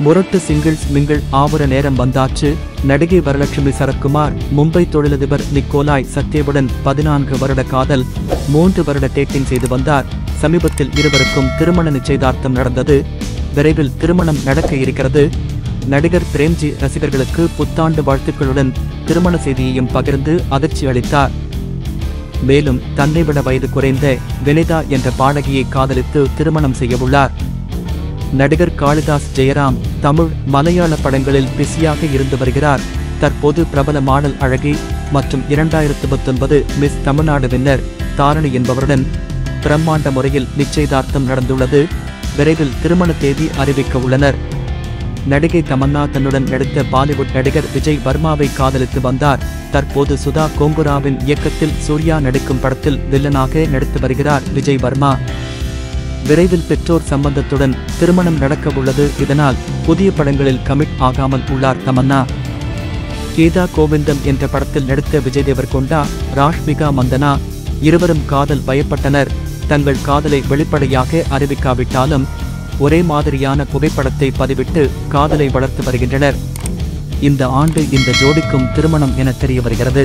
முரட்டு singles mingle ஆவுற நேரம் வந்தாச்சு. நடிகை வரலட்சுமி சரத்குமார் மும்பை தொழிலதிபர் நிக்கோலாய் சத்யேவுடன் 14 வருட காதல், 3 வருட டேட்டிங் செய்து வந்தார். சமீபத்தில் இருவருக்கும் திருமண நிச்சயதார்த்தம் நடந்தது. விரைவில் திருமணம் நடக்க இருக்கிறது. நடிகர் பிரேம்ஜி ரசிகர்களுக்கு புத்தாண்டு வாழ்த்துக்களுடன் திருமண செய்தியையும் பகிர்ந்து அதிர்ச்சி அளித்தார். மேலும் தன்னைவிட வயது குறைந்த வினிதா என்ற பாடகியை காதலித்து திருமணம் செய்யவுள்ளார். நடிகர் காளிதாஸ் ஜெயராம் தமிழ், மலையாள படங்களில் பிஸியாக இருந்து வருகிறார். தற்போது பிரபல மாடல் அழகி மற்றும் 2019 மிஸ் தமிழ்நாடு வின்னர் தாரணி என்பவருடன் பிரம்மாண்ட முறையில் நிச்சயதார்த்தம் நடந்துள்ளது. விரைவில் திருமண தேதி அறிவிக்க உள்ளனர். நடிகை தமன்னா தன்னுடன் நடித்த பாலிவுட் நடிகர் விஜய் வர்மாவை காதலித்து வந்தார். தற்போது சுதா கோங்குராவின் இயக்கத்தில் சூர்யா நடிக்கும் படத்தில் வில்லனாக நடித்து வருகிறார் விஜய் வர்மா. விரைவில் பெற்றோர் சம்பந்தத்துடன் திருமணம் நடக்க உள்ளது. இதனால் புதிய படங்களில் கமிட் ஆகாமல் உள்ளார் தமன்னா. கீதா கோவிந்தம் என்ற படத்தில் நடித்த விஜய் தேவர்கொண்டா, ராஷ்மிகா மந்தனா இருவரும் காதல் பயப்பட்டனர். தங்கள் காதலை வெளிப்படையாக அறிவிக்காவிட்டாலும் ஒரே மாதிரியான புகைப்படத்தை பதிவிட்டு காதலை வளர்த்து வருகின்றனர். இந்த ஆண்டு இந்த ஜோடிக்கும் திருமணம் என தெரிய வருகிறது.